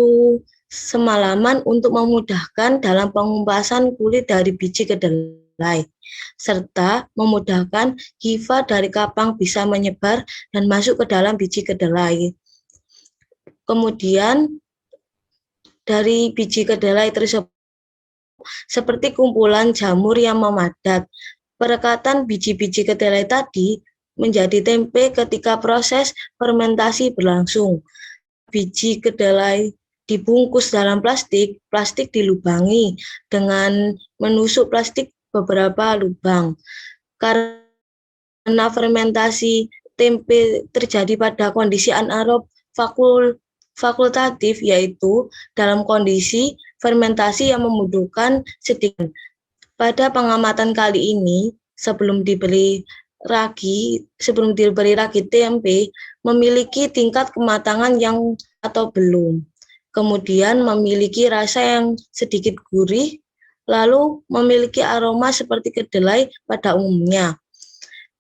semalaman untuk memudahkan dalam pengupasan kulit dari biji kedelai, serta memudahkan hifa dari kapang bisa menyebar dan masuk ke dalam biji kedelai. Kemudian dari biji kedelai tersebut seperti kumpulan jamur yang memadat. Perekatan biji-biji kedelai tadi menjadi tempe ketika proses fermentasi berlangsung. Biji kedelai dibungkus dalam plastik, plastik dilubangi dengan menusuk plastik beberapa lubang. Karena fermentasi tempe terjadi pada kondisi anaerob fakultatif, yaitu dalam kondisi fermentasi yang membutuhkan sedikit. Pada pengamatan kali ini, sebelum diberi ragi tempe memiliki tingkat kematangan yang atau belum. Kemudian memiliki rasa yang sedikit gurih, lalu memiliki aroma seperti kedelai pada umumnya.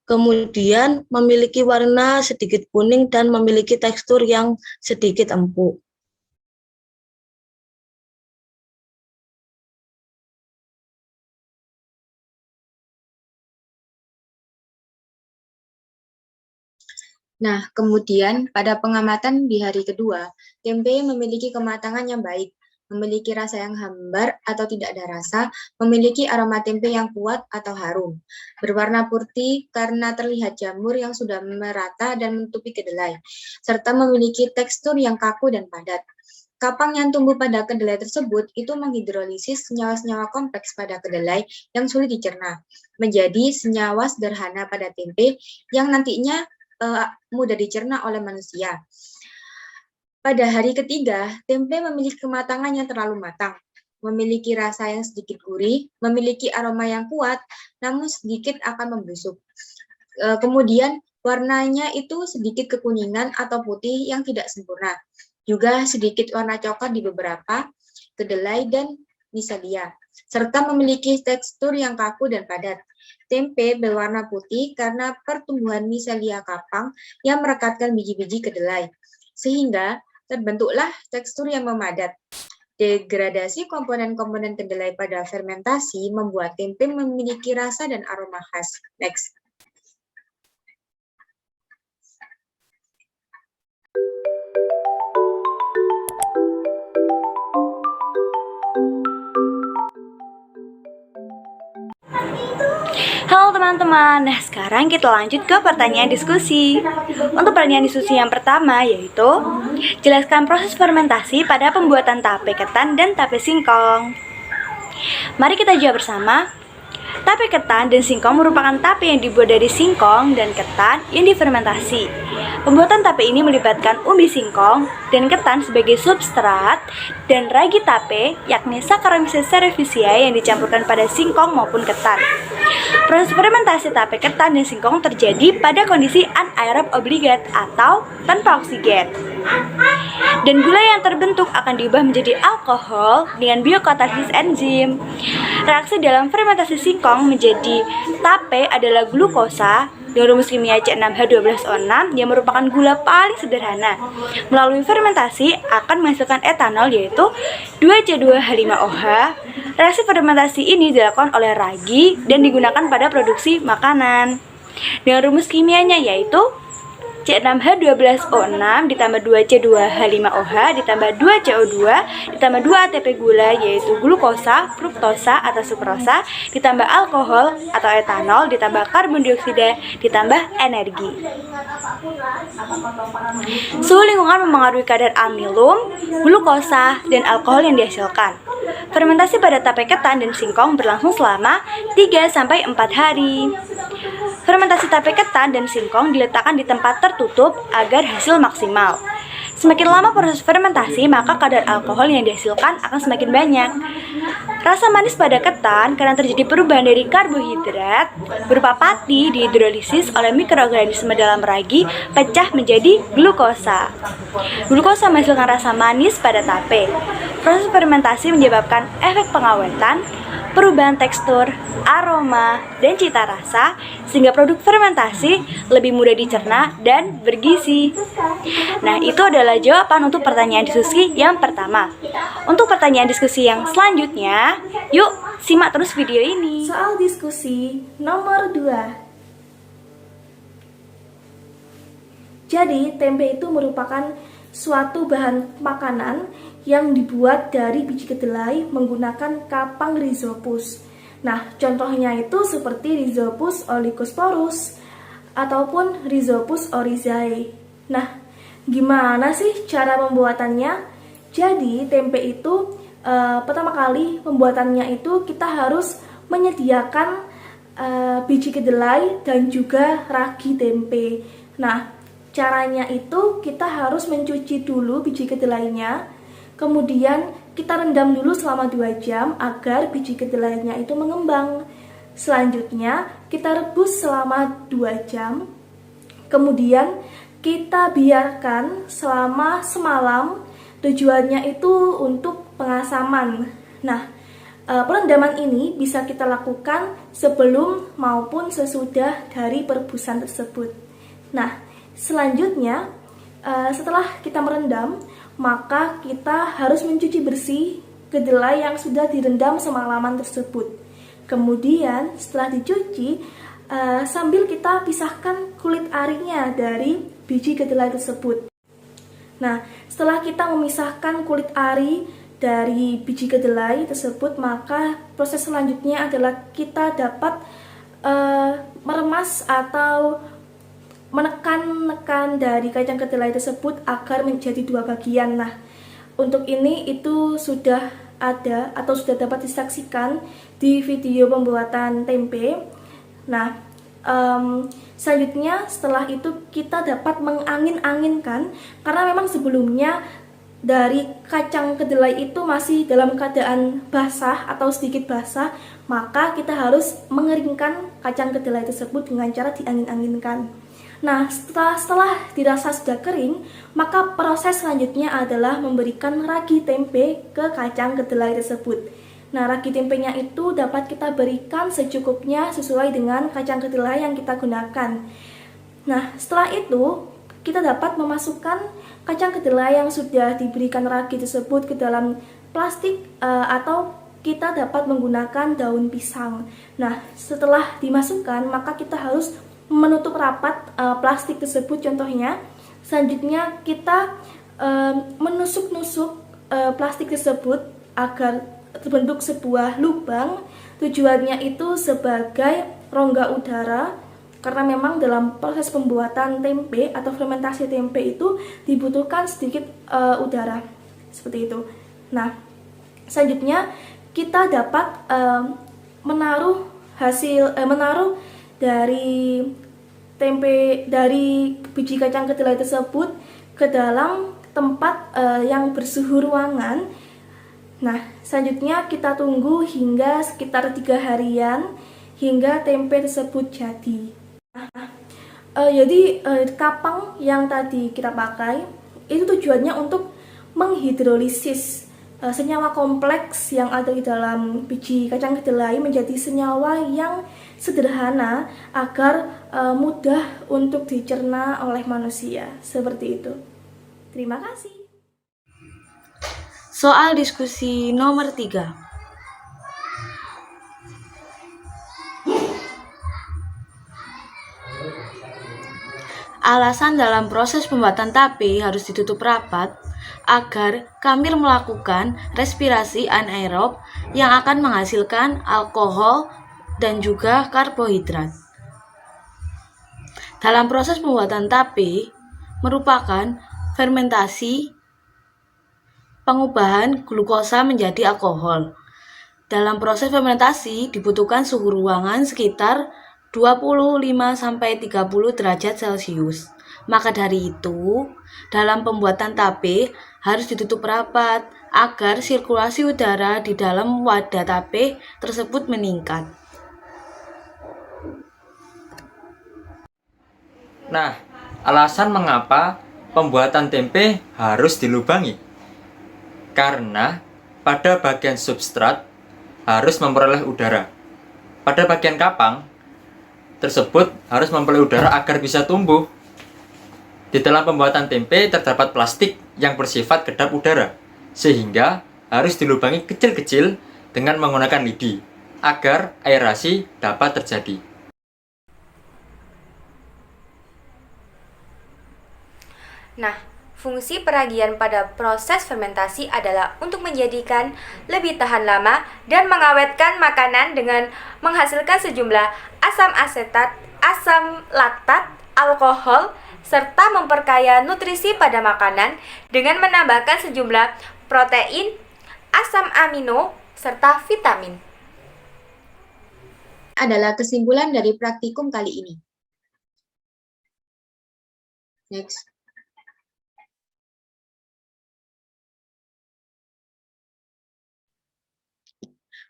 Kemudian memiliki warna sedikit kuning dan memiliki tekstur yang sedikit empuk. Nah, kemudian pada pengamatan di hari kedua, tempe memiliki kematangan yang baik, memiliki rasa yang hambar atau tidak ada rasa, memiliki aroma tempe yang kuat atau harum, berwarna putih karena terlihat jamur yang sudah merata dan menutupi kedelai, serta memiliki tekstur yang kaku dan padat. Kapang yang tumbuh pada kedelai tersebut itu menghidrolisis senyawa-senyawa kompleks pada kedelai yang sulit dicerna, menjadi senyawa sederhana pada tempe yang nantinya mudah dicerna oleh manusia. Pada hari ketiga, tempe memiliki kematangan yang terlalu matang, memiliki rasa yang sedikit gurih, memiliki aroma yang kuat, namun sedikit akan membusuk. Kemudian warnanya itu sedikit kekuningan atau putih yang tidak sempurna. Juga sedikit warna coklat di beberapa kedelai dan miselia, serta memiliki tekstur yang kaku dan padat. Tempe berwarna putih karena pertumbuhan miselia kapang yang merekatkan biji-biji kedelai, sehingga terbentuklah tekstur yang memadat. Degradasi komponen-komponen kedelai pada fermentasi membuat tempe memiliki rasa dan aroma khas. Next. Halo teman-teman, nah sekarang kita lanjut ke pertanyaan diskusi. Untuk pertanyaan diskusi yang pertama yaitu jelaskan proses fermentasi pada pembuatan tape ketan dan tape singkong. Mari kita jawab bersama. Tape ketan dan singkong merupakan tape yang dibuat dari singkong dan ketan yang difermentasi. Pembuatan tape ini melibatkan umbi singkong dan ketan sebagai substrat dan ragi tape, yakni Saccharomyces cerevisiae yang dicampurkan pada singkong maupun ketan. Proses fermentasi tape ketan dan singkong terjadi pada kondisi anaerob obligat atau tanpa oksigen. Dan gula yang terbentuk akan diubah menjadi alkohol dengan biokatalisis enzim. Reaksi dalam fermentasi singkong menjadi tape adalah glukosa dengan rumus kimia C6H12O6 yang merupakan gula paling sederhana. Melalui fermentasi akan menghasilkan etanol yaitu 2C2H5OH. Reaksi fermentasi ini dilakukan oleh ragi dan digunakan pada produksi makanan. Dengan rumus kimianya yaitu C6H12O6 ditambah 2C2H5OH ditambah 2CO2 ditambah 2 ATP gula yaitu glukosa, fruktosa atau sukrosa ditambah alkohol atau etanol ditambah karbon dioksida ditambah energi. Suhu lingkungan memengaruhi kadar amilum, glukosa, dan alkohol yang dihasilkan. Fermentasi pada tape ketan dan singkong berlangsung selama 3-4 hari. Fermentasi tape ketan dan singkong diletakkan di tempat tertutup agar hasil maksimal. Semakin lama proses fermentasi, maka kadar alkohol yang dihasilkan akan semakin banyak. Rasa manis pada ketan karena terjadi perubahan dari karbohidrat berupa pati dihidrolisis oleh mikroorganisme dalam ragi pecah menjadi glukosa. Glukosa menghasilkan rasa manis pada tape. Proses fermentasi menyebabkan efek pengawetan, perubahan tekstur, aroma, dan cita rasa sehingga produk fermentasi lebih mudah dicerna dan bergizi. Nah, itu adalah jawaban untuk pertanyaan diskusi yang pertama. Untuk pertanyaan diskusi yang selanjutnya, yuk simak terus video ini. Soal diskusi nomor 2. Jadi, tempe itu merupakan suatu bahan makanan yang dibuat dari biji kedelai menggunakan kapang Rhizopus. Nah, contohnya itu seperti Rhizopus oligosporus ataupun Rhizopus oryzae. Nah, gimana sih cara pembuatannya? Jadi, tempe itu pertama kali pembuatannya itu kita harus menyediakan biji kedelai dan juga ragi tempe. Nah, caranya itu kita harus mencuci dulu biji kedelainya, kemudian kita rendam dulu selama 2 jam agar biji kedelainya itu mengembang. Selanjutnya kita rebus selama 2 jam, kemudian kita biarkan selama semalam. Tujuannya itu untuk pengasaman. Nah, perendaman ini bisa kita lakukan sebelum maupun sesudah dari perebusan tersebut. Nah, selanjutnya setelah kita merendam, maka kita harus mencuci bersih kedelai yang sudah direndam semalaman tersebut. Kemudian setelah dicuci, sambil kita pisahkan kulit arinya dari biji kedelai tersebut. Nah, setelah kita memisahkan kulit ari dari biji kedelai tersebut, maka proses selanjutnya adalah kita dapat meremas atau menekan dari kacang kedelai tersebut agar menjadi 2 bagian. Nah, untuk ini itu sudah ada atau sudah dapat disaksikan di video pembuatan tempe. Nah, selanjutnya setelah itu kita dapat mengangin-anginkan, karena memang sebelumnya dari kacang kedelai itu masih dalam keadaan basah atau sedikit basah, maka kita harus mengeringkan kacang kedelai tersebut dengan cara diangin-anginkan. Nah, setelah dirasa sudah kering, maka proses selanjutnya adalah memberikan ragi tempe ke kacang kedelai tersebut. Nah, ragi tempenya itu dapat kita berikan secukupnya sesuai dengan kacang kedelai yang kita gunakan. Nah, setelah itu kita dapat memasukkan kacang kedelai yang sudah diberikan ragi tersebut ke dalam plastik atau kita dapat menggunakan daun pisang. Nah, setelah dimasukkan, maka kita harus menutup rapat plastik tersebut contohnya. Selanjutnya kita menusuk-nusuk plastik tersebut agar terbentuk sebuah lubang. Tujuannya itu sebagai rongga udara, karena memang dalam proses pembuatan tempe atau fermentasi tempe itu dibutuhkan sedikit udara seperti itu. Nah, selanjutnya kita dapat menaruh dari biji kacang kedelai tersebut ke dalam tempat yang bersuhu ruangan. Nah, selanjutnya kita tunggu hingga sekitar 3 harian hingga tempe tersebut jadi. Jadi kapang yang tadi kita pakai itu tujuannya untuk menghidrolisis senyawa kompleks yang ada di dalam biji kacang kedelai menjadi senyawa yang sederhana agar mudah untuk dicerna oleh manusia. Seperti itu. Terima kasih. Soal diskusi nomor 3. Alasan dalam proses pembuatan tape harus ditutup rapat agar kami melakukan respirasi anaerob yang akan menghasilkan alkohol dan juga karbohidrat. Dalam proses pembuatan tape merupakan fermentasi pengubahan glukosa menjadi alkohol. Dalam proses fermentasi dibutuhkan suhu ruangan sekitar 25-30 derajat Celcius. Maka dari itu, dalam pembuatan tape harus ditutup rapat agar sirkulasi udara di dalam wadah tape tersebut meningkat. Nah, alasan mengapa pembuatan tempe harus dilubangi? Karena pada bagian substrat harus memperoleh udara. Pada bagian kapang tersebut harus memperoleh udara agar bisa tumbuh. Di dalam pembuatan tempe terdapat plastik yang bersifat kedap udara, sehingga harus dilubangi kecil-kecil dengan menggunakan lidi agar aerasi dapat terjadi. Nah, fungsi peragian pada proses fermentasi adalah untuk menjadikan lebih tahan lama dan mengawetkan makanan dengan menghasilkan sejumlah asam asetat, asam laktat, alkohol, serta memperkaya nutrisi pada makanan dengan menambahkan sejumlah protein, asam amino, serta vitamin. Adalah kesimpulan dari praktikum kali ini. Next.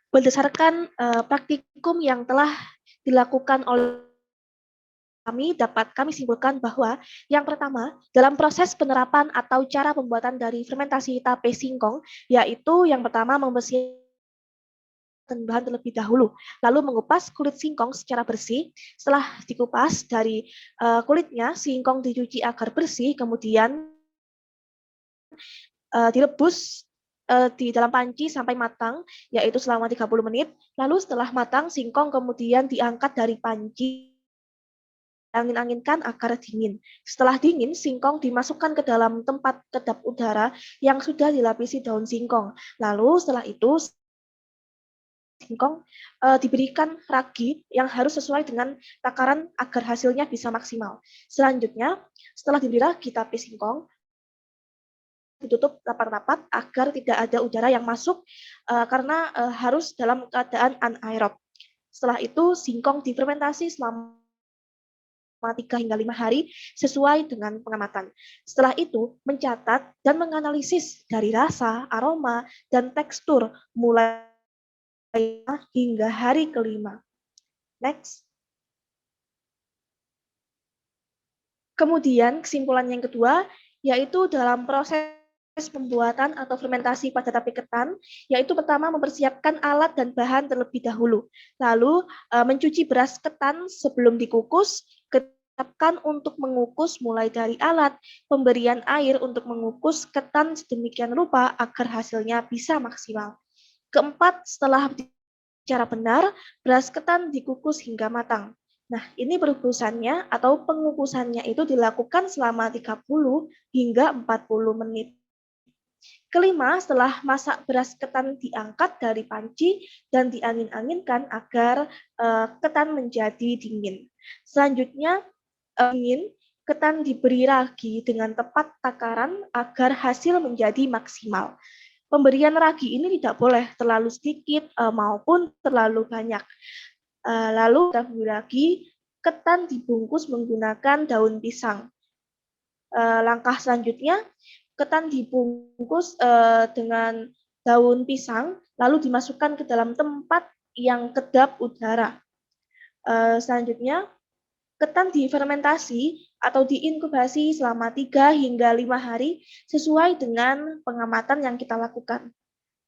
Berdasarkan praktikum yang telah dilakukan oleh kami, dapat kami simpulkan bahwa yang pertama, dalam proses penerapan atau cara pembuatan dari fermentasi tape singkong, yaitu yang pertama membersihkan bahan terlebih dahulu, lalu mengupas kulit singkong secara bersih. Setelah dikupas dari kulitnya, singkong dicuci agar bersih, kemudian direbus di dalam panci sampai matang, yaitu selama 30 menit. Lalu setelah matang, singkong kemudian diangkat dari panci, angin-anginkan agar dingin. Setelah dingin, singkong dimasukkan ke dalam tempat kedap udara yang sudah dilapisi daun singkong. Lalu setelah itu, singkong diberikan ragi yang harus sesuai dengan takaran agar hasilnya bisa maksimal. Selanjutnya, setelah diberi ragi tape singkong, ditutup rapat-rapat agar tidak ada udara yang masuk karena harus dalam keadaan anaerob. Setelah itu singkong difermentasi selama 3 hingga 5 hari sesuai dengan pengamatan. Setelah itu mencatat dan menganalisis dari rasa, aroma, dan tekstur mulai hingga hari kelima. Next. Kemudian kesimpulan yang kedua yaitu dalam proses pembuatan atau fermentasi pada tape ketan, yaitu pertama mempersiapkan alat dan bahan terlebih dahulu. Lalu mencuci beras ketan sebelum dikukus, tetapkan untuk mengukus mulai dari alat, pemberian air untuk mengukus ketan sedemikian rupa agar hasilnya bisa maksimal. Keempat, setelah cara benar, beras ketan dikukus hingga matang. Nah, ini perukusannya atau pengukusannya itu dilakukan selama 30 hingga 40 menit. Kelima, setelah masak beras ketan diangkat dari panci dan diangin-anginkan agar ketan menjadi dingin. Selanjutnya, dingin, ketan diberi ragi dengan tepat takaran agar hasil menjadi maksimal. Pemberian ragi ini tidak boleh terlalu sedikit maupun terlalu banyak. Lalu kita beri ragi, ketan dibungkus menggunakan daun pisang. Langkah selanjutnya, ketan dibungkus dengan daun pisang, lalu dimasukkan ke dalam tempat yang kedap udara. Selanjutnya, ketan difermentasi atau diinkubasi selama 3 hingga 5 hari sesuai dengan pengamatan yang kita lakukan.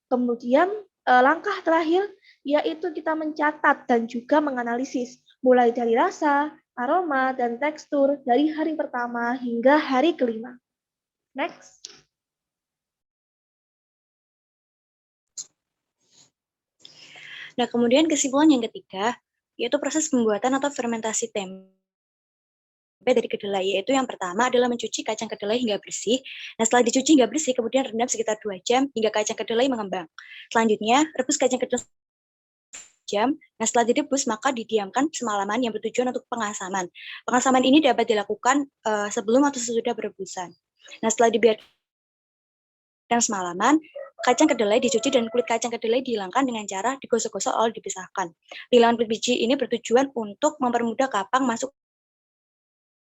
Kemudian langkah terakhir yaitu kita mencatat dan juga menganalisis mulai dari rasa, aroma, dan tekstur dari hari pertama hingga hari kelima. Next. Nah, kemudian kesimpulan yang ketiga, yaitu proses pembuatan atau fermentasi tempe dari kedelai, yaitu yang pertama adalah mencuci kacang kedelai hingga bersih. Nah, setelah dicuci hingga bersih, kemudian rendam sekitar 2 jam hingga kacang kedelai mengembang. Selanjutnya, rebus kacang kedelai jam. Nah, setelah direbus, maka didiamkan semalaman yang bertujuan untuk pengasaman. Pengasaman ini dapat dilakukan sebelum atau sesudah berebusan. Nah, setelah dibiarkan semalaman, kacang kedelai dicuci dan kulit kacang kedelai dihilangkan dengan cara digosok-gosok lalu dipisahkan. Penghilangan kulit biji ini bertujuan untuk mempermudah kapang masuk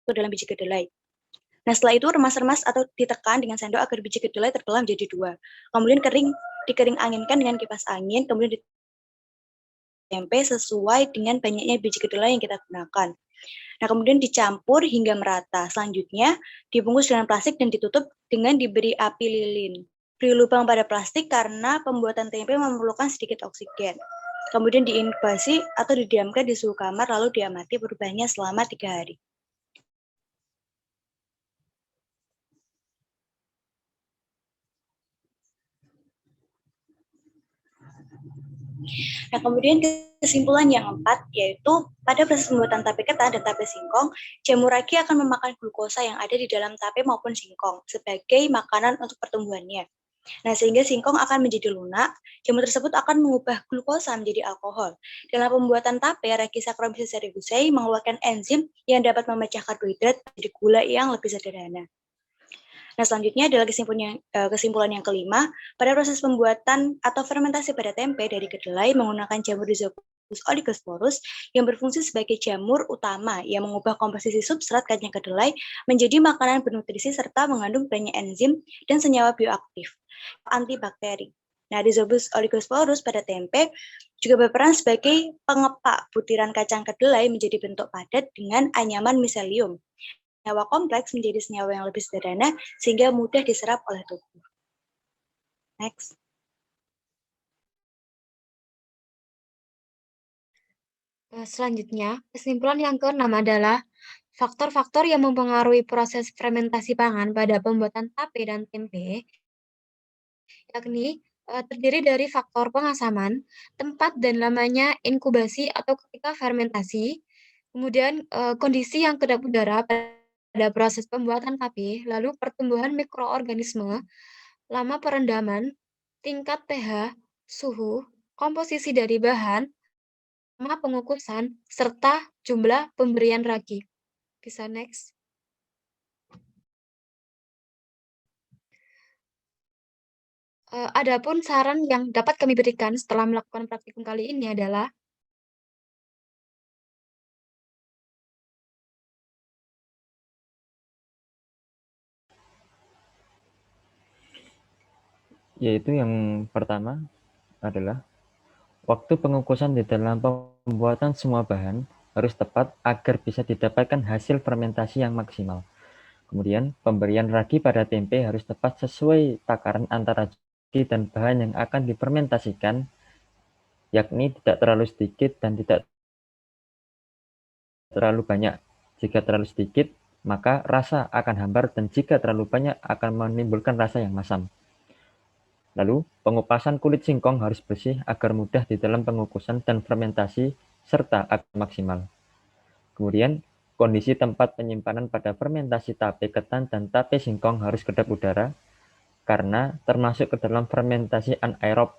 ke dalam biji kedelai. Nah, setelah itu remas-remas atau ditekan dengan sendok agar biji kedelai terbelah menjadi 2. Kemudian dikering anginkan dengan kipas angin, kemudian tempe sesuai dengan banyaknya biji kedelai yang kita gunakan. Nah, kemudian dicampur hingga merata. Selanjutnya, dibungkus dengan plastik dan ditutup dengan diberi api lilin. Beri lubang pada plastik karena pembuatan tempe memerlukan sedikit oksigen. Kemudian diinkubasi atau didiamkan di suhu kamar lalu diamati perubahannya selama 3 hari. Nah, kemudian kesimpulan yang keempat, yaitu pada proses pembuatan tape ketan dan tape singkong, jamur ragi akan memakan glukosa yang ada di dalam tape maupun singkong sebagai makanan untuk pertumbuhannya. Nah, sehingga singkong akan menjadi lunak, jamur tersebut akan mengubah glukosa menjadi alkohol. Dalam pembuatan tape, ragi Saccharomyces cerevisiae mengeluarkan enzim yang dapat memecah karbohidrat menjadi gula yang lebih sederhana. Nah, selanjutnya adalah kesimpulan yang kelima, pada proses pembuatan atau fermentasi pada tempe dari kedelai menggunakan jamur Rhizopus oligosporus yang berfungsi sebagai jamur utama yang mengubah komposisi substrat kacang kedelai menjadi makanan bernutrisi serta mengandung banyak enzim dan senyawa bioaktif antibakteri. Nah, Rhizopus oligosporus pada tempe juga berperan sebagai pengepak butiran kacang kedelai menjadi bentuk padat dengan anyaman miselium. Senyawa kompleks menjadi senyawa yang lebih sederhana sehingga mudah diserap oleh tubuh. Next. Selanjutnya, kesimpulan yang keenam adalah faktor-faktor yang mempengaruhi proses fermentasi pangan pada pembuatan tape dan tempe, yakni terdiri dari faktor pengasaman, tempat dan lamanya inkubasi atau ketika fermentasi, kemudian kondisi yang kedap udara pada proses pembuatan tape, lalu pertumbuhan mikroorganisme, lama perendaman, tingkat pH, suhu, komposisi dari bahan, lama pengukusan, serta jumlah pemberian ragi. Bisa next. Adapun saran yang dapat kami berikan setelah melakukan praktikum kali ini adalah Yaitu yang pertama adalah waktu pengukusan di dalam pembuatan semua bahan harus tepat agar bisa didapatkan hasil fermentasi yang maksimal. Kemudian, pemberian ragi pada tempe harus tepat sesuai takaran antara ragi dan bahan yang akan difermentasikan, yakni tidak terlalu sedikit dan tidak terlalu banyak. Jika terlalu sedikit, maka rasa akan hambar dan jika terlalu banyak akan menimbulkan rasa yang masam. Lalu, pengupasan kulit singkong harus bersih agar mudah di dalam pengukusan dan fermentasi serta agar maksimal. Kemudian, kondisi tempat penyimpanan pada fermentasi tape ketan dan tape singkong harus kedap udara karena termasuk ke dalam fermentasi anaerob,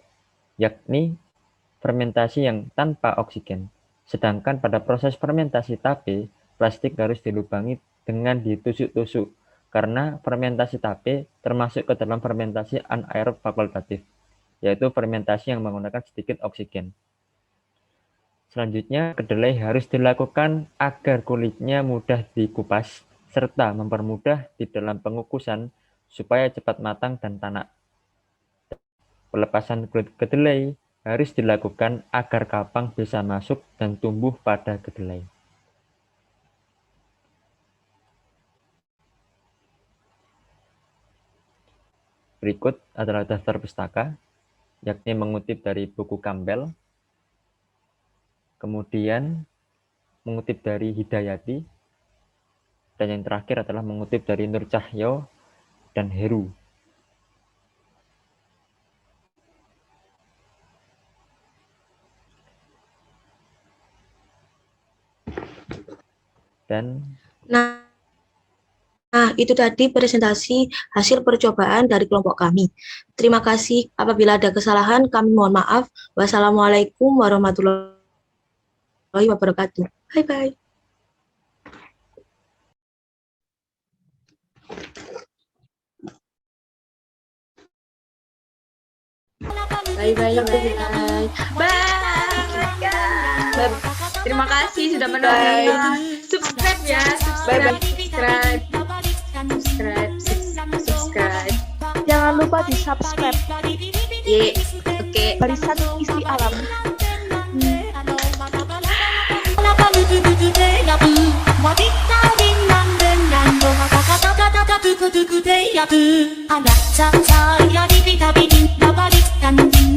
yakni fermentasi yang tanpa oksigen. Sedangkan pada proses fermentasi tape, plastik harus dilubangi dengan ditusuk-tusuk karena fermentasi tape termasuk ke dalam fermentasi anaerob fakultatif, yaitu fermentasi yang menggunakan sedikit oksigen. Selanjutnya, kedelai harus dilakukan agar kulitnya mudah dikupas, serta mempermudah di dalam pengukusan supaya cepat matang dan tanak. Pelepasan kulit kedelai harus dilakukan agar kapang bisa masuk dan tumbuh pada kedelai. Berikut adalah daftar pustaka, yakni mengutip dari buku Campbell, kemudian mengutip dari Hidayati, dan yang terakhir adalah mengutip dari Nur Cahyo dan Heru. Nah, itu tadi presentasi hasil percobaan dari kelompok kami. Terima kasih. Apabila ada kesalahan, kami mohon maaf. Wassalamualaikum warahmatullahi wabarakatuh. Bye-bye. Bye. Terima kasih sudah menonton. Subscribe ya, subscribe. Jangan lupa di subscribe. Oke. Barisan isi alam. Anak saya di bidang